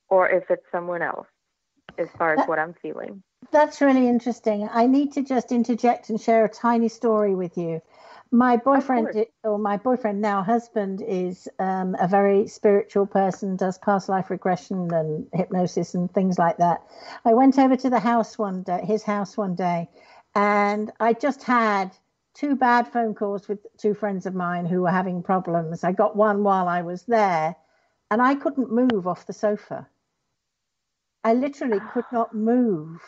or if it's someone else as far as what I'm feeling. That's really interesting. I need to just interject and share a tiny story with you. My boyfriend, or my boyfriend now husband, is a very spiritual person, does past life regression and hypnosis and things like that. I went over to his house one day, and I just had 2 bad phone calls with 2 friends of mine who were having problems. I got one while I was there, and I couldn't move off the sofa. I literally could not move.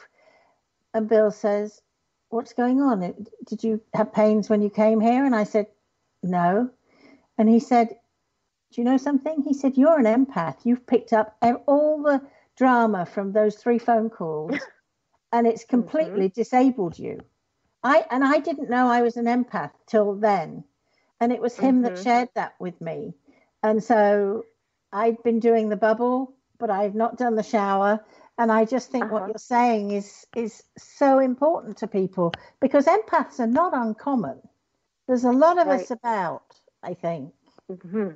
And Bill says, "What's going on? Did you have pains when you came here?" And I said, "No." And he said, "Do you know something?" He said, "You're an empath. You've picked up all the drama from those 3 phone calls, and it's completely disabled you." I didn't know I was an empath till then. And it was him that shared that with me. And so I'd been doing the bubble, but I've not done the shower. And I just think what you're saying is so important to people, because empaths are not uncommon. There's a lot of us about, I think. Yeah.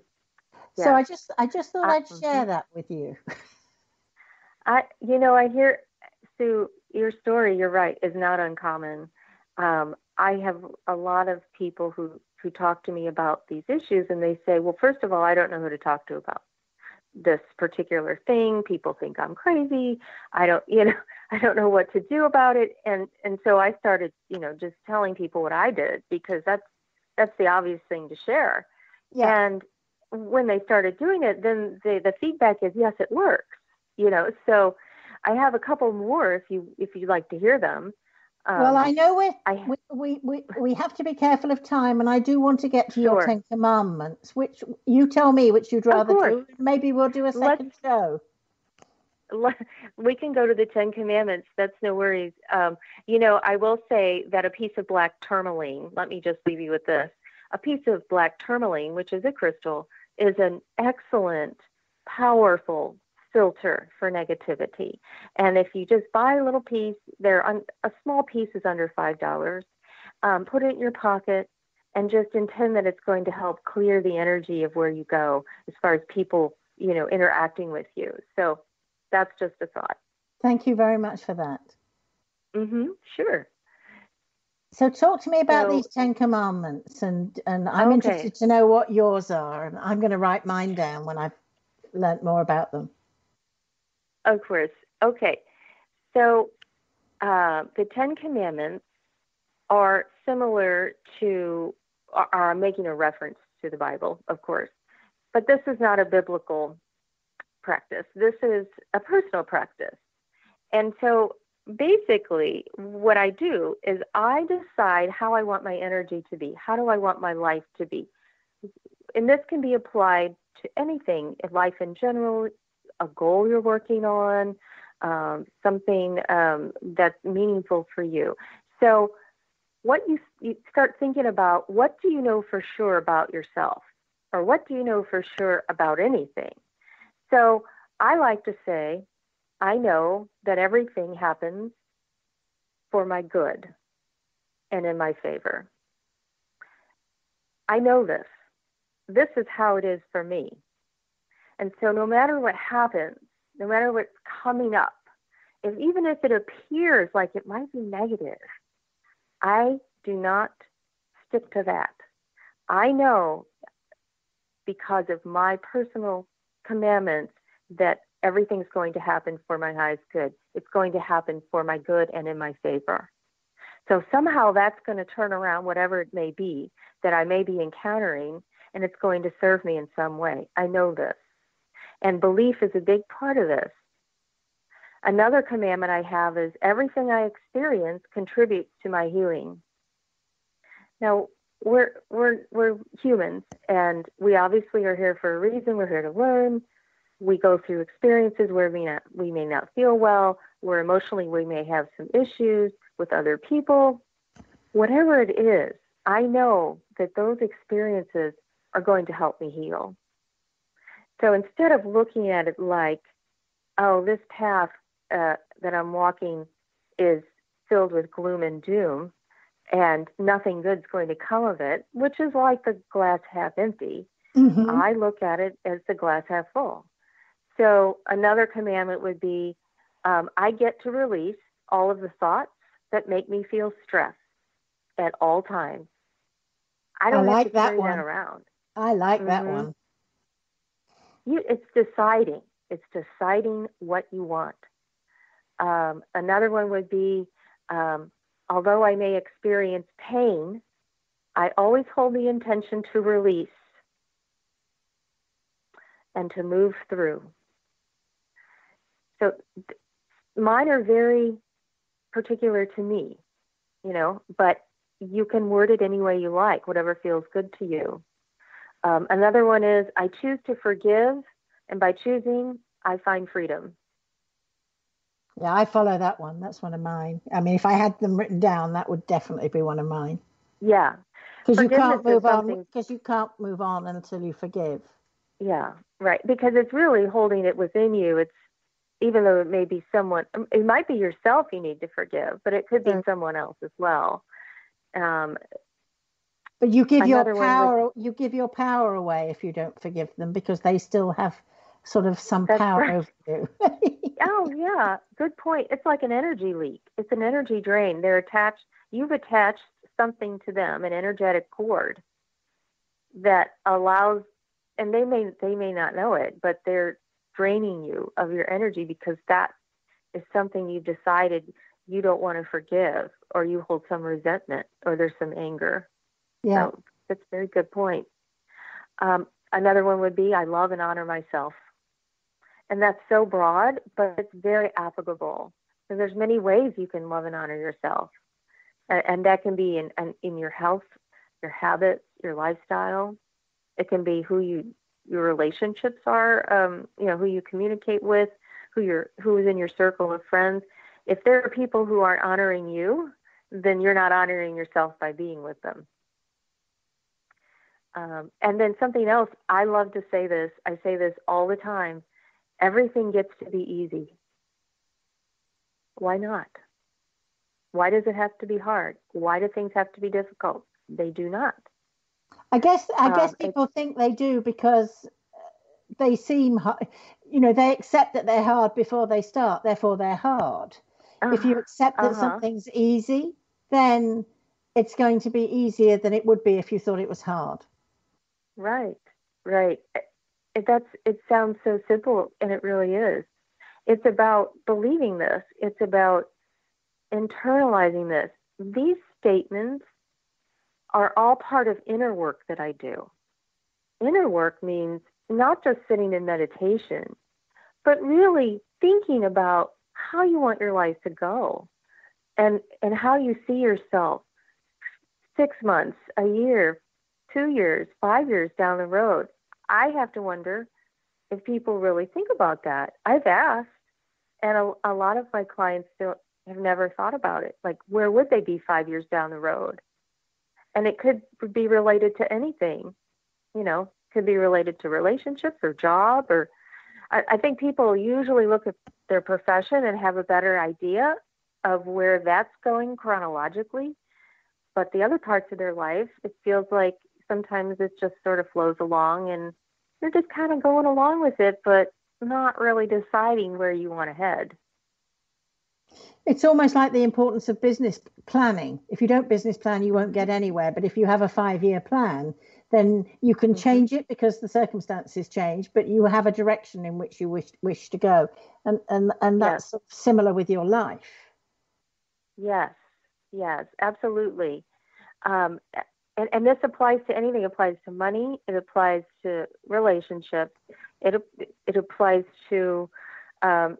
So I just thought I'd share that with you. I hear, Sue, your story, you're right, is not uncommon. I have a lot of people who talk to me about these issues, and they say, well, first of all, I don't know who to talk to about this particular thing. People think I'm crazy. I don't know what to do about it. And so I started, just telling people what I did, because that's the obvious thing to share. Yeah. And when they started doing it, then the feedback is, yes, it works, so I have a couple more if you'd like to hear them. Well, I know we have to be careful of time, and I do want to get to your 10 commandments, which you tell me which you'd rather do. Maybe we'll do a second show. We can go to the 10 commandments. That's no worries. I will say that a piece of black tourmaline, let me just leave you with this. A piece of black tourmaline, which is a crystal, is an excellent, powerful filter for negativity. And if you just buy a little piece, a small piece is under $5. Put it in your pocket and just intend that it's going to help clear the energy of where you go as far as people, interacting with you. So that's just a thought. Thank you very much for that. Sure. So talk to me about these 10 commandments, and I'm interested to know what yours are, and I'm going to write mine down when I've learned more about them. Of course. Okay. So the 10 commandments are similar to, are making a reference to the Bible, of course, but this is not a biblical practice. This is a personal practice. And so basically what I do is I decide how I want my energy to be. How do I want my life to be? And this can be applied to anything in life in general, a goal you're working on, something that's meaningful for you. So what you start thinking about, what do you know for sure about yourself? Or what do you know for sure about anything? So I like to say, I know that everything happens for my good and in my favor. I know this. This is how it is for me. And so no matter what happens, no matter what's coming up, even if it appears like it might be negative, I do not stick to that. I know, because of my personal commandments, that everything's going to happen for my highest good. It's going to happen for my good and in my favor. So somehow that's going to turn around whatever it may be that I may be encountering, and it's going to serve me in some way. I know this. And belief is a big part of this. Another commandment I have is everything I experience contributes to my healing. Now, we're humans, and we obviously are here for a reason. We're here to learn. We go through experiences where we may not feel well, where emotionally we may have some issues with other people. Whatever it is, I know that those experiences are going to help me heal. So instead of looking at it like, oh, this path that I'm walking is filled with gloom and doom, and nothing good's going to come of it, which is like the glass half empty, I look at it as the glass half full. So another commandment would be, I get to release all of the thoughts that make me feel stressed at all times. I don't have to carry that around. I like that one. It's deciding. It's deciding what you want. Another one would be, although I may experience pain, I always hold the intention to release and to move through. So mine are very particular to me, but you can word it any way you like, whatever feels good to you. Another one is, I choose to forgive, and by choosing, I find freedom. Yeah, I follow that one. That's one of mine. I mean, if I had them written down, that would definitely be one of mine. Yeah. Because you can't move on. Because you can't move on until you forgive. Yeah, right. Because it's really holding it within you. It's, even though it may be someone, it might be yourself you need to forgive, but it could be someone else as well. But you give your power. You give your power away if you don't forgive them, because they still have sort of some power over you. Oh yeah, good point. It's like an energy leak. It's an energy drain. They're attached. You've attached something to them, an energetic cord that allows, and they may not know it, but they're draining you of your energy because that is something you've decided you don't want to forgive, or you hold some resentment, or there's some anger. Yeah. So that's a very good point. Another one would be, I love and honor myself. And that's so broad, but it's very applicable. So there's many ways you can love and honor yourself. And that can be in your health, your habits, your lifestyle. It can be who your relationships are, who you communicate with, who is in your circle of friends. If there are people who aren't honoring you, then you're not honoring yourself by being with them. And then something else, I love to say this, I say this all the time, everything gets to be easy. Why not? Why does it have to be hard? Why do things have to be difficult? They do not. I guess people think they do because they seem hard. They accept that they're hard before they start, therefore they're hard. If you accept that something's easy, then it's going to be easier than it would be if you thought it was hard. Right. It sounds so simple, and it really is. It's about believing this. It's about internalizing this. These statements are all part of inner work that I do. Inner work means not just sitting in meditation, but really thinking about how you want your life to go, and how you see yourself 6 months, a year, 2 years, 5 years down the road. I have to wonder if people really think about that. I've asked, and a lot of my clients have never thought about it. Like, where would they be 5 years down the road? And it could be related to anything, could be related to relationships or job, or I think people usually look at their profession and have a better idea of where that's going chronologically. But the other parts of their life, it feels like sometimes it just sort of flows along and you're just kind of going along with it, but not really deciding where you want to head. It's almost like the importance of business planning. If you don't business plan, you won't get anywhere. But if you have a 5-year plan, then you can change it because the circumstances change, but you have a direction in which you wish to go. And that's similar with your life. Yes, absolutely. And this applies to anything. It applies to money. It applies to relationships. It applies to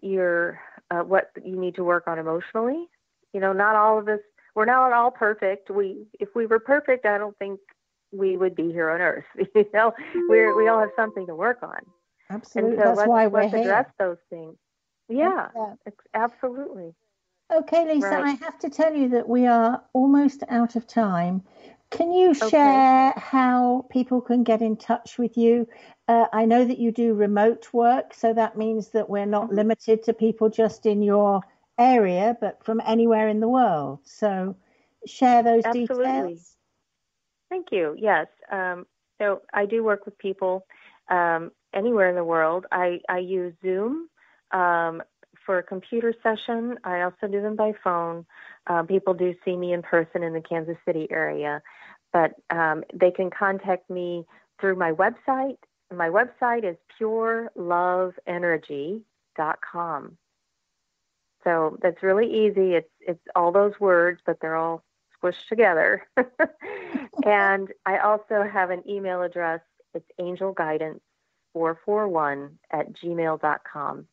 your what you need to work on emotionally. Not all of us, we're not all perfect. If we were perfect, I don't think we would be here on Earth. We all have something to work on. Absolutely. And so that's why we're let's here. address those things. Yeah. Absolutely. Okay, Lisa, I have to tell you that we are almost out of time. Can you share how people can get in touch with you? I know that you do remote work, so that means that we're not limited to people just in your area, but from anywhere in the world. So share those details. Thank you. Yes. So I do work with people anywhere in the world. I use Zoom for a computer session. I also do them by phone. People do see me in person in the Kansas City area, but they can contact me through my website. My website is pureloveenergy.com. So that's really easy. It's all those words, but they're all squished together. And I also have an email address. It's angelguidance441@gmail.com.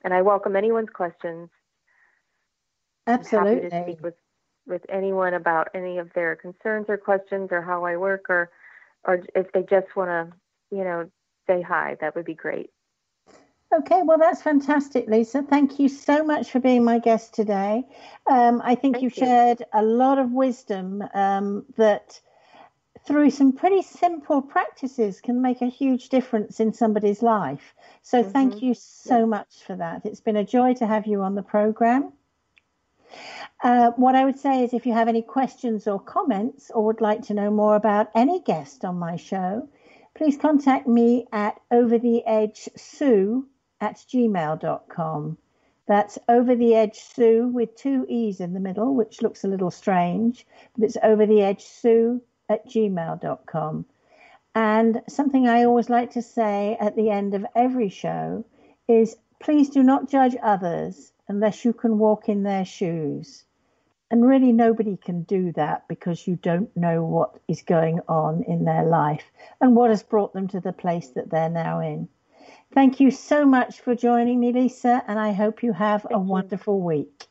And I welcome anyone's questions. Absolutely. I'm happy to speak with anyone about any of their concerns or questions or how I work, or if they just want to, say hi, that would be great. Okay, well, that's fantastic, Lisa. Thank you so much for being my guest today. I think you shared a lot of wisdom that through some pretty simple practices can make a huge difference in somebody's life. So thank you so much for that. It's been a joy to have you on the program. What I would say is if you have any questions or comments or would like to know more about any guest on my show, please contact me at overtheedgesue@gmail.com. That's overtheedgesue with 2 E's in the middle, which looks a little strange, but it's overtheedgesue@gmail.com. And something I always like to say at the end of every show is, please do not judge others unless you can walk in their shoes. And really nobody can do that because you don't know what is going on in their life and what has brought them to the place that they're now in. Thank you so much for joining me, Lisa, and I hope you have a wonderful week.